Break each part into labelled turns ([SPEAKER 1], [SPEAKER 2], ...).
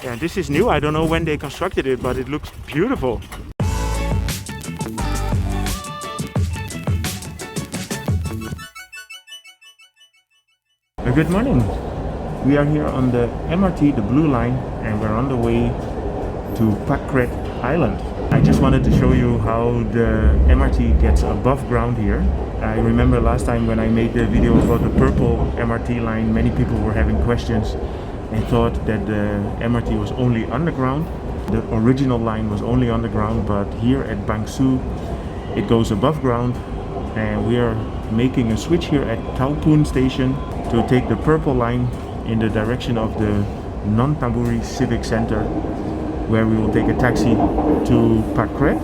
[SPEAKER 1] Yeah, this is new. I don't know when they constructed it, but it looks beautiful. Good morning. We are here on the MRT, the blue line, and we're on the way to Pak Kret Island. I just wanted to show you how the MRT gets above ground here. I remember last time when I made the video about the purple MRT line, many people were having questions and thought that the MRT was only underground. The original line was only underground, but here at Bang Sue it goes above ground, and we are making a switch here at Tau Pun station to take the purple line in the direction of the Nonthaburi Civic Center, where we will take a taxi to Pak Kret.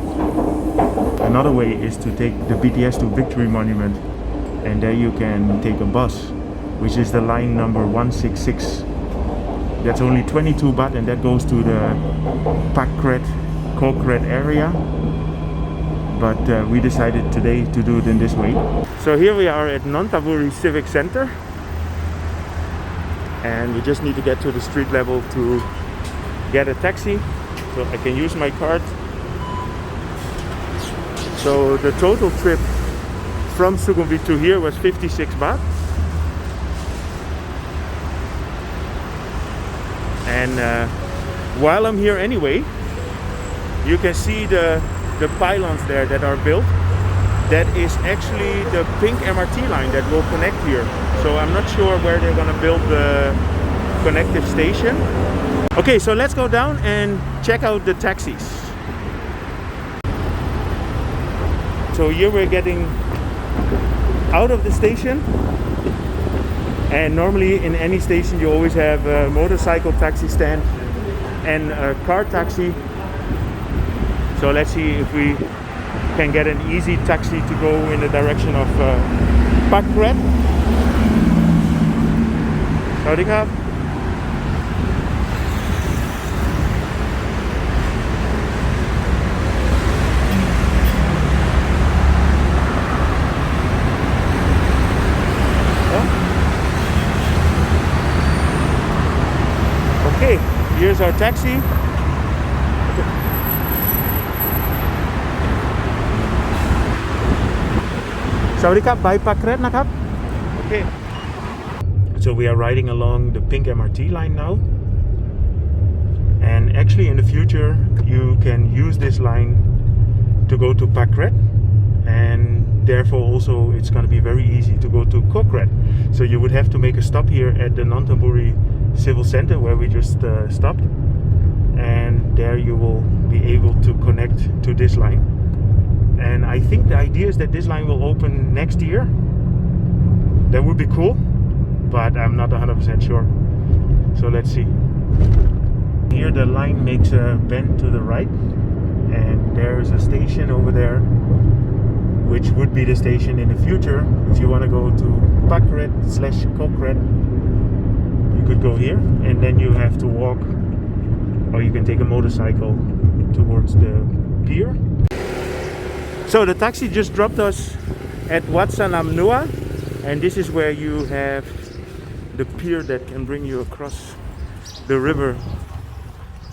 [SPEAKER 1] Another way is to take the BTS to Victory Monument, and there you can take a bus, which is the line number 166. That's only 22 baht, and that goes to the Pak Kret, Koh Kret area. But we decided today to do it in this way. So here we are at Nonthaburi Civic Center, and we just need to get to the street level to get a taxi, so I can use my card. So the total trip from Sukhumvit to here was 56 baht. And while I'm here anyway, you can see the pylons there that are built. That is actually the pink MRT line that will connect here. So I'm not sure where they're gonna build the connective station. Okay, so let's go down and check out the taxis. So here we're getting out of the station, and normally in any station you always have a motorcycle taxi stand and a car taxi. So let's see if we can get an easy taxi to go in the direction of Pak Kret. Sawadee krap. Okay, here's our taxi. Sawadee krap, by Pak Kret nakap. Okay. So we are riding along the pink MRT line now. And actually in the future you can use this line to go to Pak Kret, and therefore also it's going to be very easy to go to Koh Kret. So you would have to make a stop here at the Nonthaburi Civil Center where we just stopped, and there you will be able to connect to this line. And I think the idea is that this line will open next year. That would be cool, but I'm not 100% sure. So let's see. Here the line makes a bend to the right, and there is a station over there, which would be the station in the future. If you want to go to Pak Kret / Koh Kret, you could go here, and then you have to walk, or you can take a motorcycle towards the pier. So the taxi just dropped us at Wat Sanam Nuea, and this is where you have the pier that can bring you across the river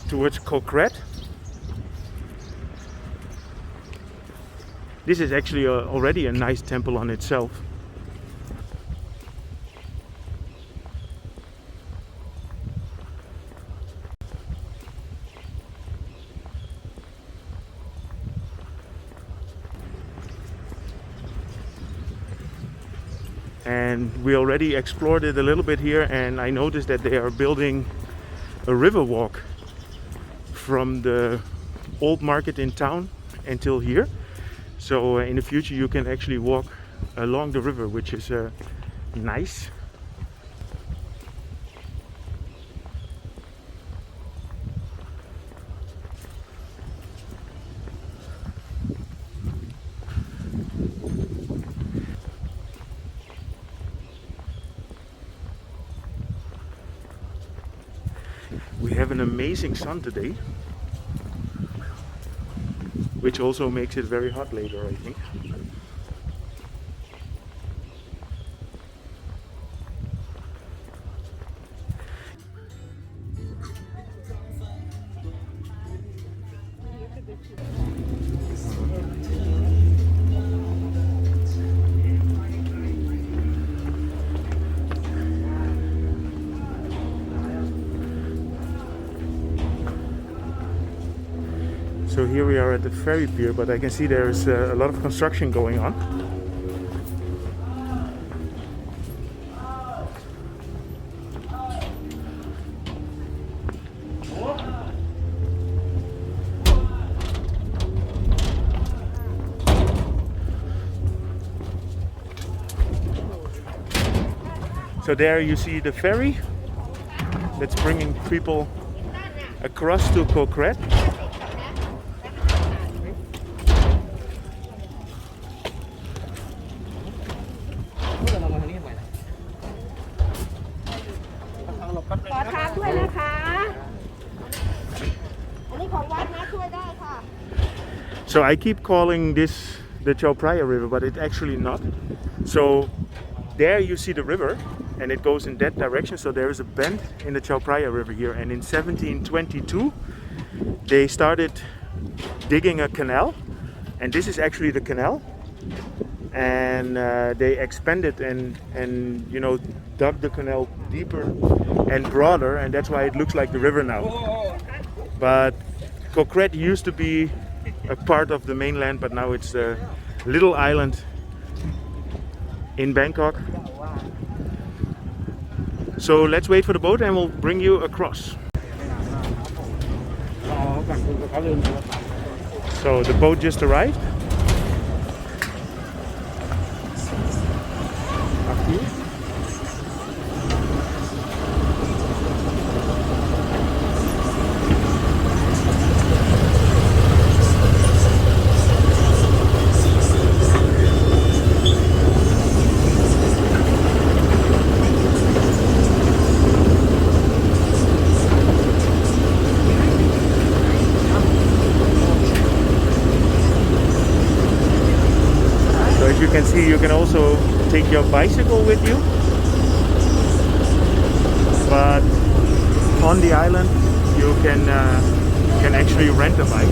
[SPEAKER 1] towards Koh Kret. This is actually already a nice temple on itself. And we already explored it a little bit here, and I noticed that they are building a river walk from the old market in town until here. So in the future you can actually walk along the river, which is nice. We have an amazing sun today, which also makes it very hot later, I think. So here we are at the ferry pier, but I can see there is a lot of construction going on. So there you see the ferry that's bringing people across to Koh Kret. So I keep calling this the Chao Phraya River, but it's actually not. So there you see the river, and it goes in that direction. So there is a bend in the Chao Phraya River here, and in 1722 they started digging a canal, and this is actually the canal, and they expanded and you know, dug the canal deeper and broader, and that's why it looks like the river now. But Koh Kret used to be a part of the mainland, but now it's a little island in Bangkok. So let's wait for the boat and we'll bring you across. So the boat just arrived. After you. You can see you can also take your bicycle with you, but on the island you can actually rent a bike.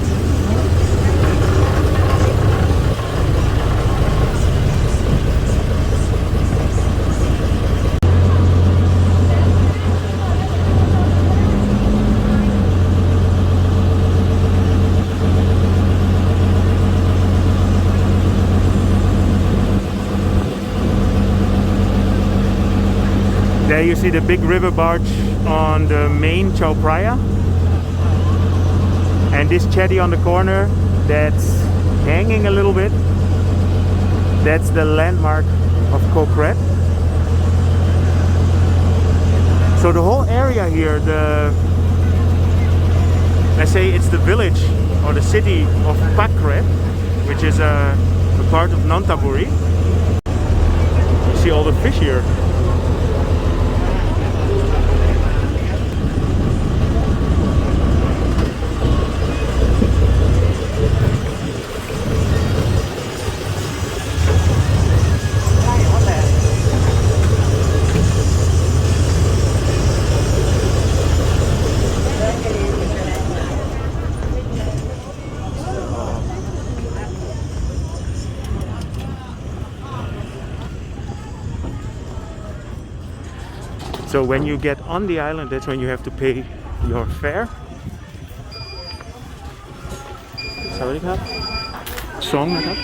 [SPEAKER 1] There you see the big river barge on the main Chao Phraya, and this chatty on the corner that's hanging a little bit, that's the landmark of Koh Kret. So the whole area here, let's say it's the village or the city of Pak Kret, which is a part of Nonthaburi. You see all the fish here. So when you get on the island, that's when you have to pay your fare. Sorry,ครับสองนะครับ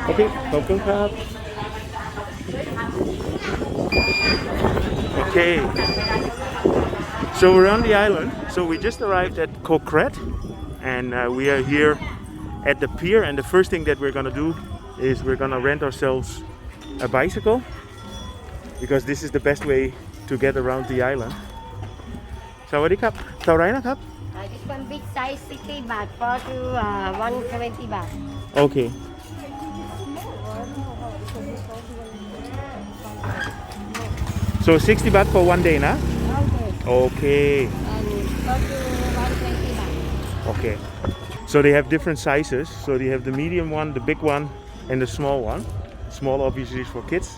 [SPEAKER 1] Okay, ขอบคุณครับ Okay, so we're on the island. So we just arrived at Koh Kret, and we are here at the pier, and the first thing that we're gonna do is we're gonna rent ourselves a bicycle, because this is the best way to get around the island. สวัสดีครับเท่าไหร่นะครับ
[SPEAKER 2] This one big size 60 baht for to 170 baht.
[SPEAKER 1] Okay. So 60 baht for one day, na? Okay.
[SPEAKER 2] And for to 120 baht.
[SPEAKER 1] Okay. So they have different sizes. So they have the medium one, the big one, and the small one. Small obviously is for kids.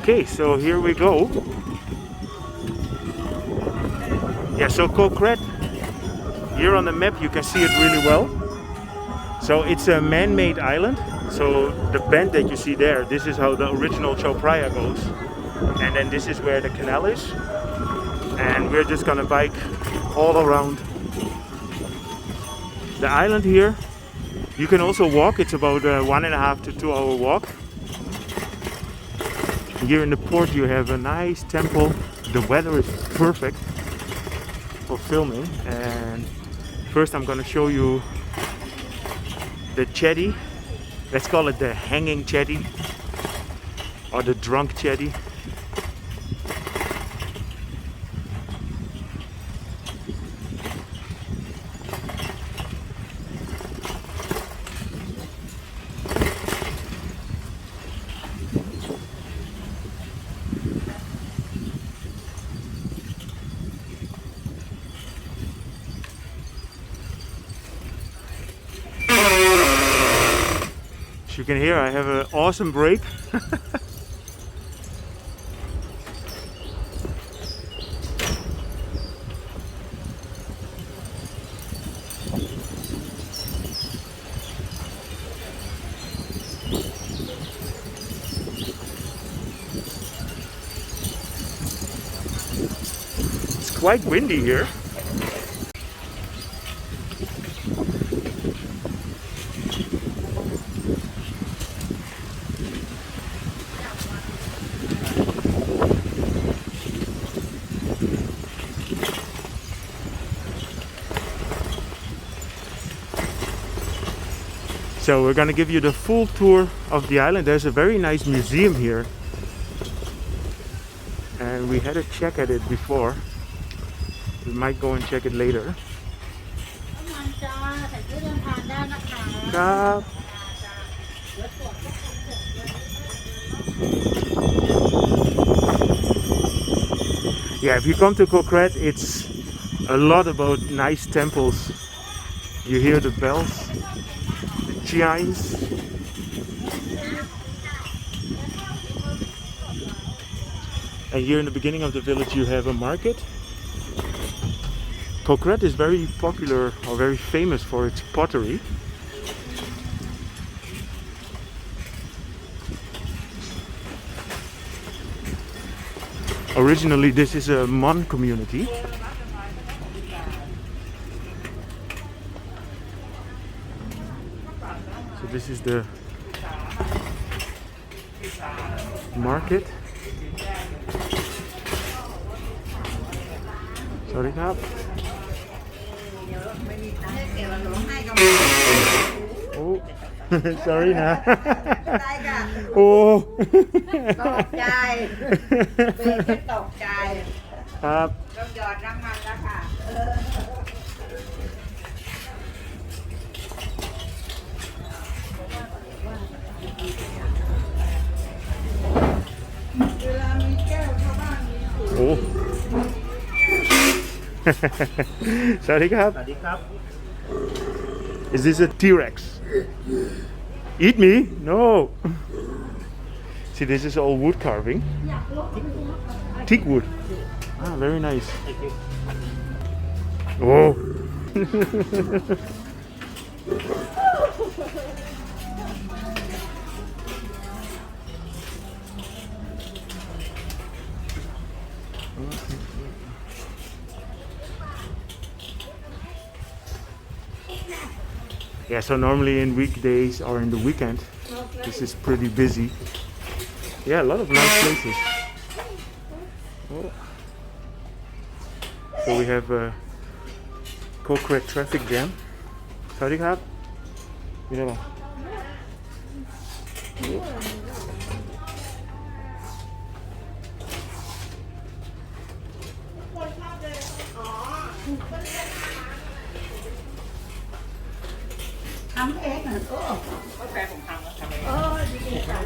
[SPEAKER 1] Okay, so here we go. Yeah, so Koh Kret, here on the map you can see it really well. So it's a man-made island. So the bend that you see there, this is how the original Chao Phraya goes. And then this is where the canal is. And we're just gonna bike all around the island here. You can also walk, it's about a 1.5 to 2 hour walk. Here in the port you have a nice temple. The weather is perfect for filming. And first I'm gonna show you the chatty. Let's call it the hanging chatty or the drunk chatty. As you can hear, I have an awesome brake. It's quite windy here. So we're gonna give you the full tour of the island. There's a very nice museum here. And we had a check at it before. We might go and check it later. Yeah, if you come to Koh Kret, it's a lot about nice temples. You hear the bells, the chimes. And here in the beginning of the village you have a market. Koh Kret is very popular or very famous for its pottery. Originally this is a Mon community. So this is the market. Sorry, Kap. Oh, sorry, na. Oh.
[SPEAKER 3] ตกใจเบรกก็ตกใจ
[SPEAKER 1] ครับ
[SPEAKER 3] ต้องหยอดน้ำมันแล้วค่ะเวลามีแก้วชาวบ้านมีสูตร
[SPEAKER 1] โอ้ สวัสดีครับ
[SPEAKER 4] สวัสดีครับ
[SPEAKER 1] Is this a T-Rex? Eat me? No. See, this is all wood carving. Teak wood. Ah, very nice. Oh. Yeah, so normally in weekdays or in the weekend, this is pretty busy. Yeah, a lot of nice places. Oh. So we have a Koh Kret Traffic Jam. Sorry, Kap. You know.
[SPEAKER 3] Thắng ế hả cô?
[SPEAKER 4] Có xe cùng thằng đó, thằng này.
[SPEAKER 3] Đi cả.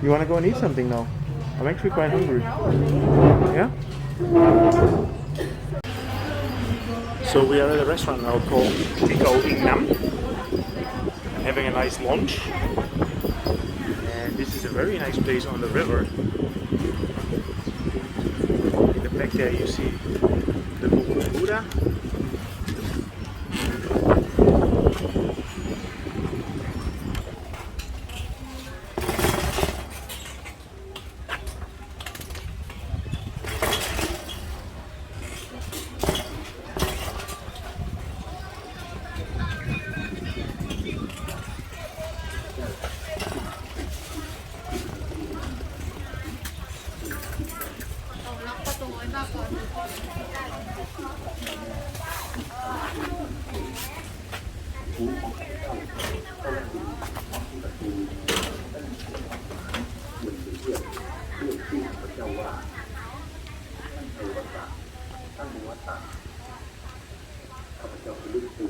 [SPEAKER 1] You want to go and eat something now? I'm actually quite hungry. Yeah? So we are at a restaurant now called Tiew-Ing-Nam, having a nice lunch. And this is a very nice place on the river. In the back there you see the Buddha.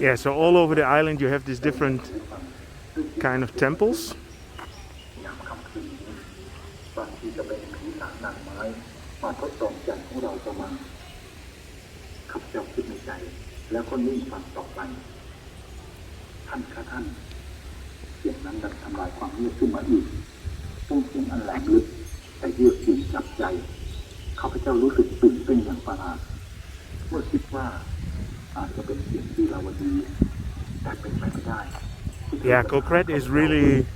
[SPEAKER 1] Yeah, so all over the island you have these different kind of temples.
[SPEAKER 5] บางทีจะเป็นผีสางนางไม้มาทดสอบใจของเราประมาณข้าพเจ้าคิดในใจแล้วก็นิ่งฟังต่อไปท่านค่ะท่านเสียงนั้นดังทำลายความเงียบขึ้นมาอีกต้องเสียงอันแหลมลึกแต่เยือกเย็นจับใจข้าพเจ้ารู้สึกตื่นเต้นอย่างประหลาดเมื่อคิดว่าอาจจะเป็นเสียงที่เราดีแต่เป็นไปไม่ได้
[SPEAKER 1] Yeah, Koh Kret is really,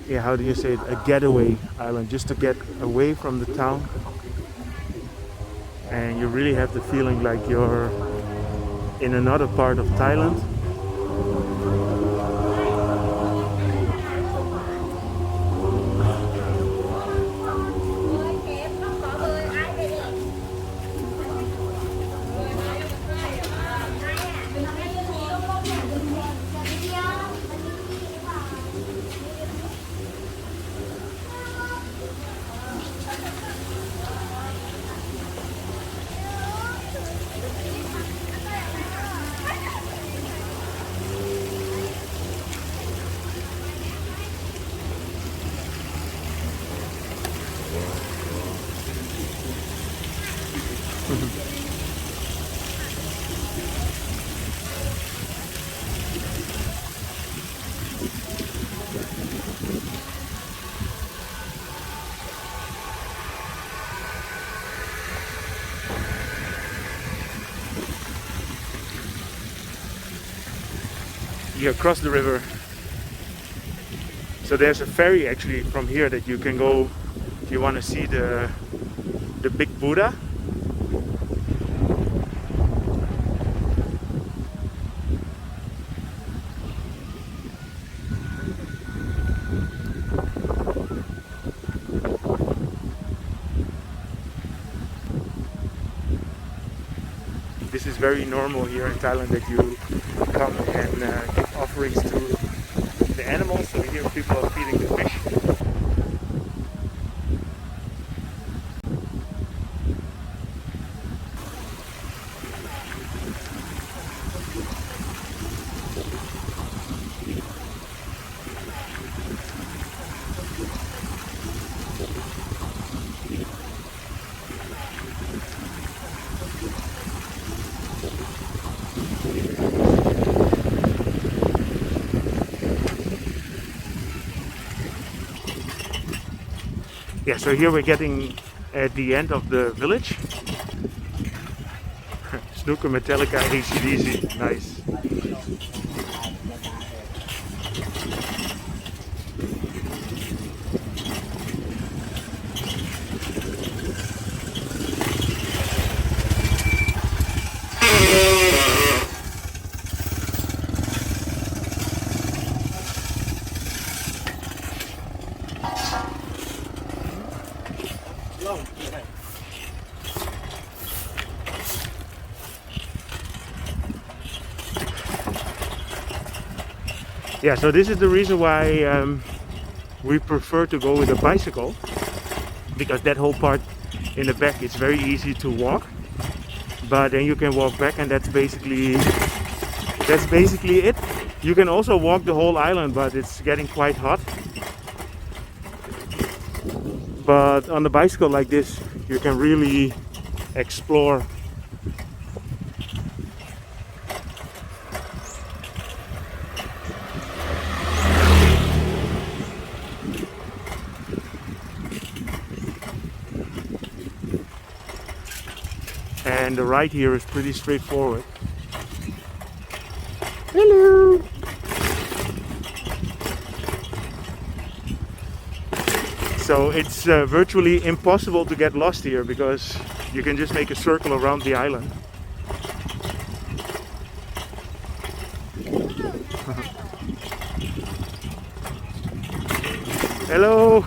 [SPEAKER 1] yeah, how do you say it, a getaway island, just to get away from the town. And you really have the feeling like you're in another part of Thailand. You cross the river. So there's a ferry actually from here that you can go if you want to see the big Buddha. This is very normal here in Thailand that you come and give offerings to the animals. So here people are feeding the fish. Yeah, so here we're getting at the end of the village. Snooker, Metallica, AC/DC, nice. Yeah, so this is the reason why we prefer to go with a bicycle, because that whole part in the back is very easy to walk, but then you can walk back, and that's basically it. You can also walk the whole island, but it's getting quite hot. But on a bicycle like this, you can really explore. And the ride here is pretty straightforward. Hello! So it's virtually impossible to get lost here because you can just make a circle around the island. Hello!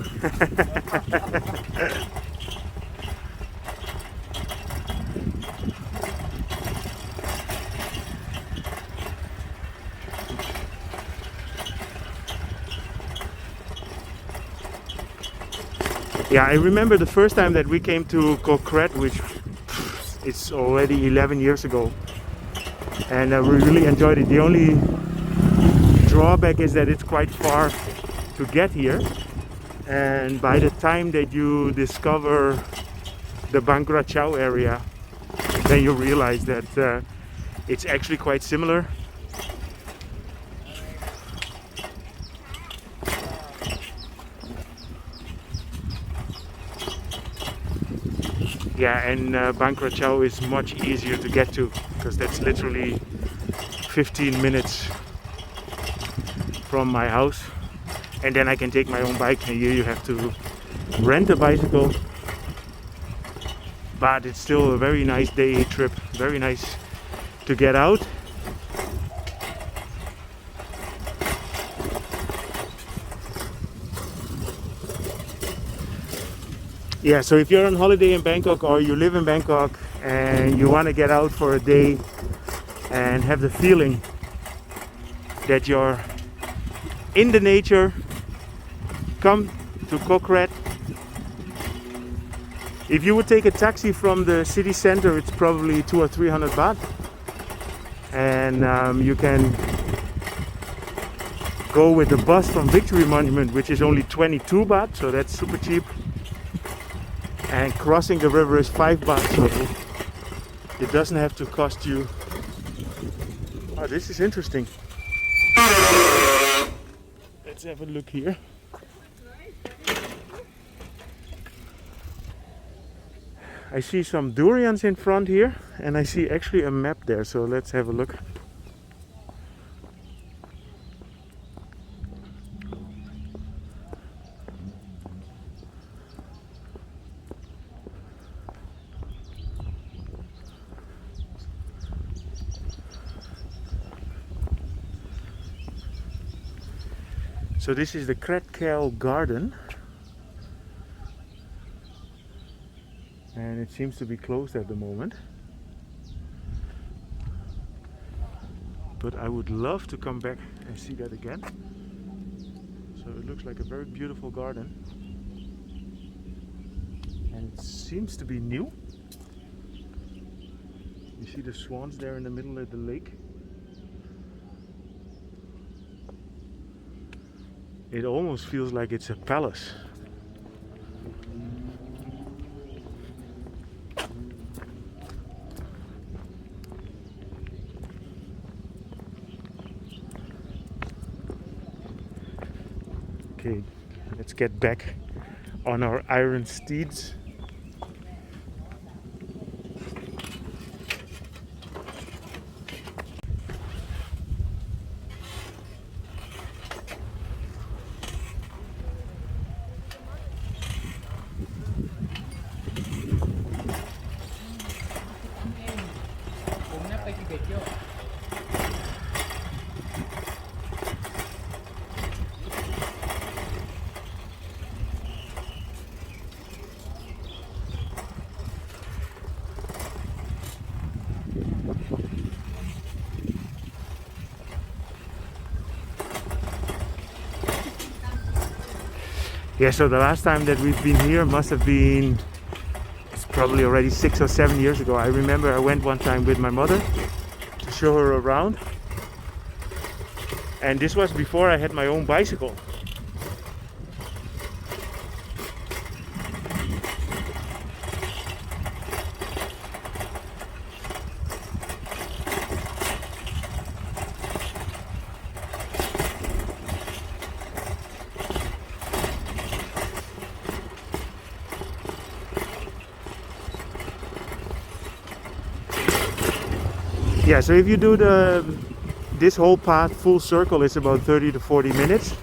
[SPEAKER 1] Yeah, I remember the first time that we came to Koh Kret, which it's already 11 years ago, and we really enjoyed it. The only drawback is that it's quite far to get here, and by the time that you discover the Bangkok Chao area, then you realize that it's actually quite similar. Yeah, and Bangkok Chao is much easier to get to because that's literally 15 minutes from my house, and then I can take my own bike. And here you have to rent a bicycle, but it's still a very nice day trip, very nice to get out. Yeah, so if you're on holiday in Bangkok or you live in Bangkok and you want to get out for a day and have the feeling that you're in the nature, come to Koh Kret. If you would take a taxi from the city center, it's probably 200 or 300 baht, and you can go with the bus from Victory Monument, which is only 22 baht, so that's super cheap. And crossing the river is 5 baht, so it doesn't have to cost you. Oh, this is interesting. Let's have a look here. I see some durians in front here, and I see actually a map there, so let's have a look. So this is the Kret Garden, and it seems to be closed at the moment, but I would love to come back and see that again. So it looks like a very beautiful garden, and it seems to be new. You see the swans there in the middle of the lake. It almost feels like it's a palace. Okay, let's get back on our iron steeds. Yeah, so the last time that we've been here must have been, it's probably already 6 or 7 years ago. I remember I went one time with my mother to show her around, and this was before I had my own bicycle. Yeah, so if you do this whole path full circle, it's about 30 to 40 minutes.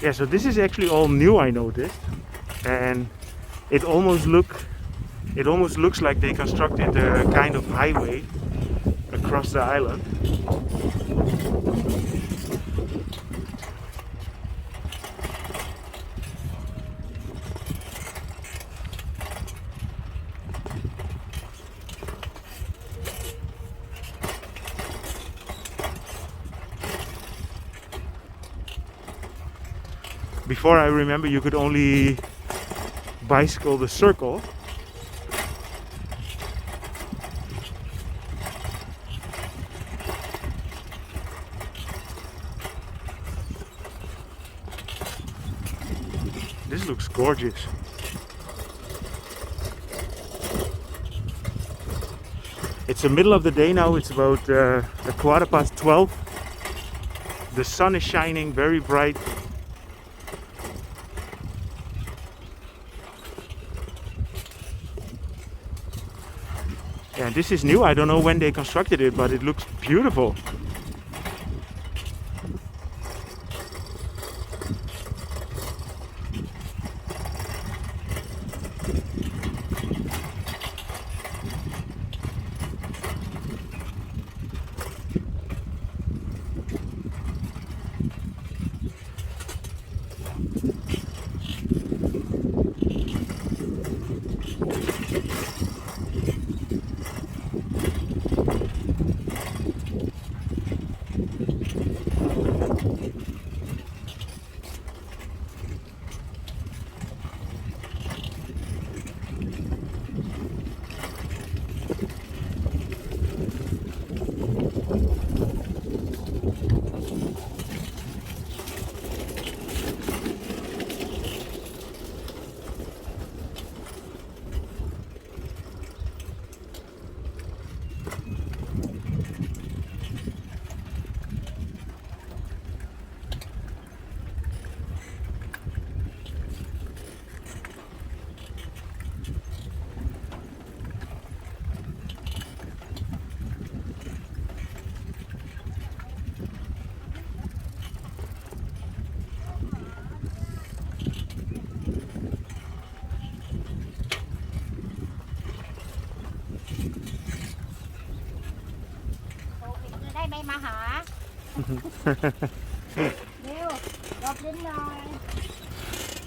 [SPEAKER 1] Yeah, so this is actually all new, I noticed, and it almost looks like they constructed a kind of highway across the island. Before, I remember you could only bicycle the circle. This looks gorgeous. It's the middle of the day now, it's about 12:15. The sun is shining very bright. And this is new, I don't know when they constructed it, but it looks beautiful.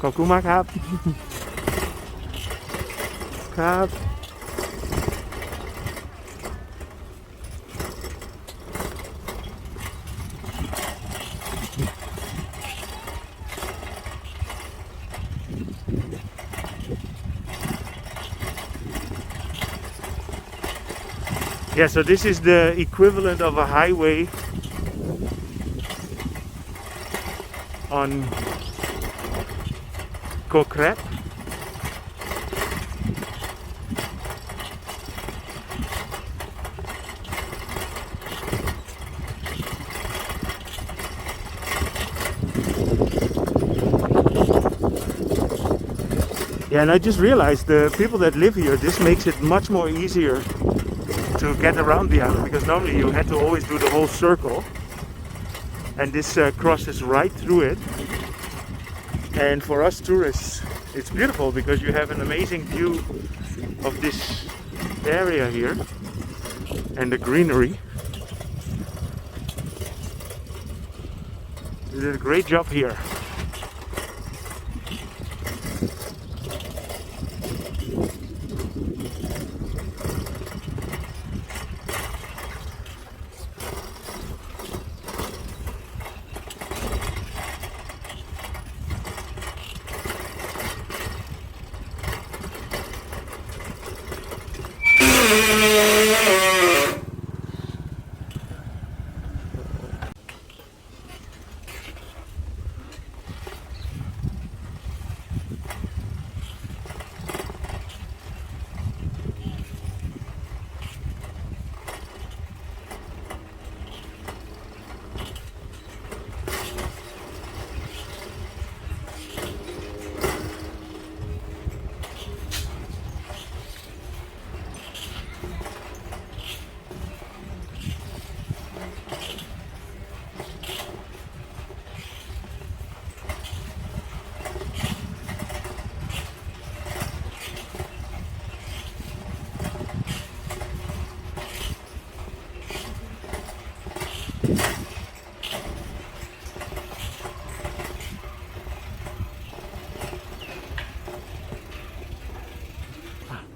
[SPEAKER 1] Koku makครับ ครับ Yeah, so this is the equivalent of a highway on Koh Kret. Yeah, and I just realized the people that live here, this makes it much more easier to get around the island, because normally you had to always do the whole circle, and this crosses right through it. And for us tourists, It's beautiful because you have an amazing view of this area here and the greenery. You did a great job here.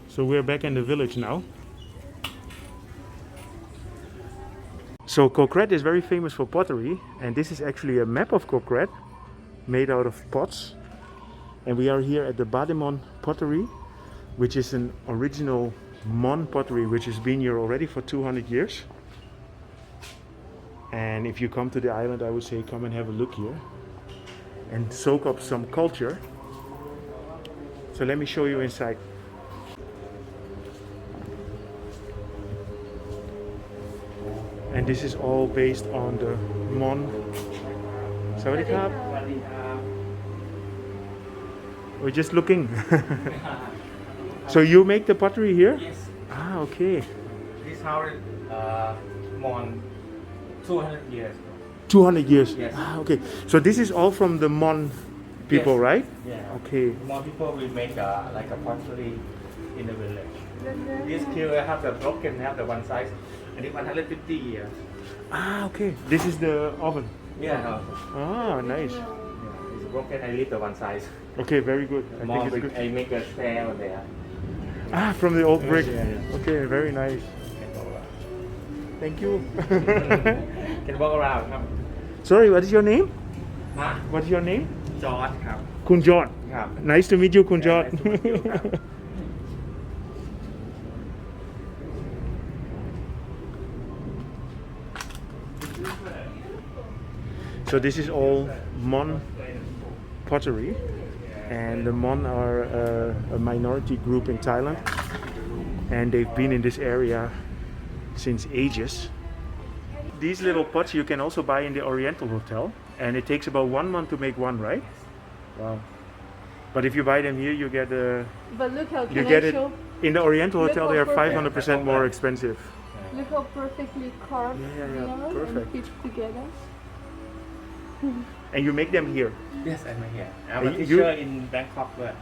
[SPEAKER 1] So we're back in the village now. So Koh Kret is very famous for pottery, and this is actually a map of Koh Kret made out of pots. And we are here at the Badimon Pottery, which is an original Mon pottery which has been here already for 200 years. And if you come to the island, I would say come and have a look here and soak up some culture. So let me show you inside. And this is all based on the Mon. Sawadee krap. We're just looking. So you make the pottery here?
[SPEAKER 4] Yes.
[SPEAKER 1] Ah, okay.
[SPEAKER 4] This house more 200 years.
[SPEAKER 1] 200 years?
[SPEAKER 4] Yes.
[SPEAKER 1] Ah, okay. So this is all from the Mon people,
[SPEAKER 4] Yes.
[SPEAKER 1] right?
[SPEAKER 4] Yeah.
[SPEAKER 1] Okay.
[SPEAKER 4] More people will make like a pottery in the village. This Kaew have the broken, have the one size, and it's 150 years.
[SPEAKER 1] Ah, okay. This is the oven.
[SPEAKER 4] Yeah.
[SPEAKER 1] Ah, nice.
[SPEAKER 4] Yeah, it's broken. I leave the one size.
[SPEAKER 1] Okay, very good. I
[SPEAKER 4] More
[SPEAKER 1] think it's good.
[SPEAKER 4] I make a stair on there.
[SPEAKER 1] Ah, from the old brick.
[SPEAKER 4] Yeah.
[SPEAKER 1] Okay, very nice.
[SPEAKER 4] Can go around.
[SPEAKER 1] Thank you.
[SPEAKER 4] Can walk around. ครับ
[SPEAKER 1] Sorry, what is your name?
[SPEAKER 4] มา
[SPEAKER 1] What is your name?
[SPEAKER 4] จอร์จครับ
[SPEAKER 1] Kun Jot.
[SPEAKER 4] ครับ
[SPEAKER 1] Nice to meet you, Kun Jot.
[SPEAKER 4] Nice to meet you, ครับ
[SPEAKER 1] So this is all Mon pottery, and the Mon are a minority group in Thailand, and they've been in this area since ages. These little pots you can also buy in the Oriental Hotel, and it takes about 1 month to make one, right? Wow. But if you buy them here, you get
[SPEAKER 6] But look how
[SPEAKER 1] you get it
[SPEAKER 6] show?
[SPEAKER 1] in the Oriental
[SPEAKER 6] Look
[SPEAKER 1] Hotel.
[SPEAKER 6] how
[SPEAKER 1] They are
[SPEAKER 6] perfect.
[SPEAKER 1] 500% more expensive.
[SPEAKER 6] Look how perfectly carved
[SPEAKER 1] Yeah,
[SPEAKER 6] they are
[SPEAKER 1] perfect.
[SPEAKER 6] and fit together.
[SPEAKER 1] And you make them here.
[SPEAKER 4] Yes, I'm here. I'm a
[SPEAKER 1] You-
[SPEAKER 4] teacher in Bangkok. But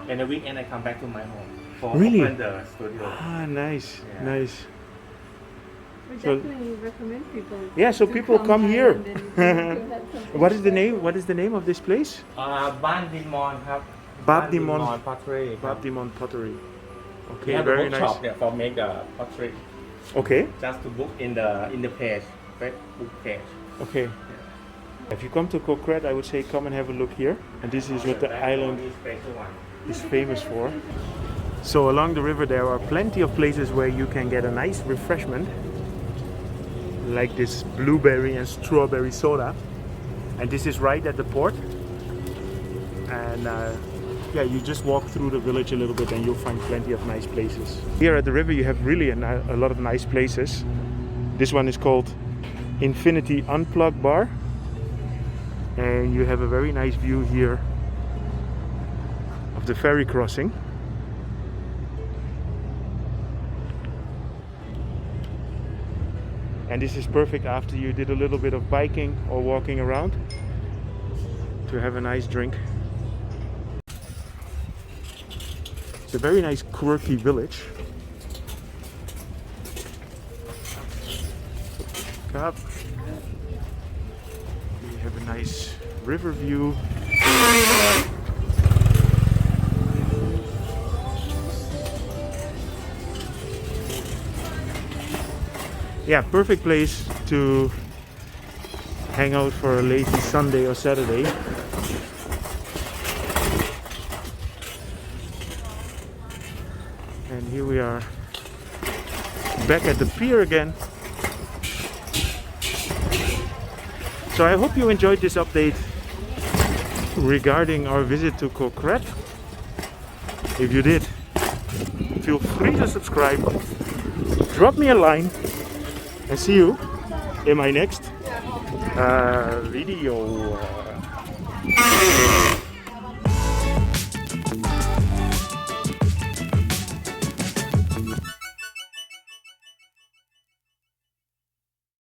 [SPEAKER 4] in the weekend, I come back to my home for
[SPEAKER 1] Really?
[SPEAKER 4] open the studio.
[SPEAKER 1] Ah, nice,
[SPEAKER 4] Yeah.
[SPEAKER 1] nice.
[SPEAKER 6] We
[SPEAKER 1] So-
[SPEAKER 6] definitely recommend people.
[SPEAKER 1] Yeah, so
[SPEAKER 6] to
[SPEAKER 1] people come here.
[SPEAKER 6] and then you can have some
[SPEAKER 1] What is the name? What is the name of this place?
[SPEAKER 4] บ้านดินมอนครับ
[SPEAKER 1] บ้านดินมอน
[SPEAKER 4] pottery ครับ
[SPEAKER 1] Babdimon Pottery.
[SPEAKER 4] We
[SPEAKER 1] Okay,
[SPEAKER 4] have a
[SPEAKER 1] very
[SPEAKER 4] workshop
[SPEAKER 1] nice.
[SPEAKER 4] there for make the pottery.
[SPEAKER 1] Okay,
[SPEAKER 4] Just to book in the page, Facebook page.
[SPEAKER 1] okay. If you come to Koh Kret, I would say come and have a look here. And this is what the island
[SPEAKER 4] Special one.
[SPEAKER 1] is famous for. So along the river there are plenty of places where you can get a nice refreshment, like this blueberry and strawberry soda. And this is right at the port. And yeah, you just walk through the village a little bit and you'll find plenty of nice places. Here at the river you have really a lot of nice places. This one is called Infinity Unplugged Bar. And you have a very nice view here of the ferry crossing. And this is perfect after you did a little bit of biking or walking around to have a nice drink. It's a very nice quirky village. Up. We have a nice river view. Yeah, perfect place to hang out for a lazy Sunday or Saturday. And here we are back at the pier again. So I hope you enjoyed this update regarding our visit to Koh Kret. If you did, feel free to subscribe, drop me a line, and see you in my next video.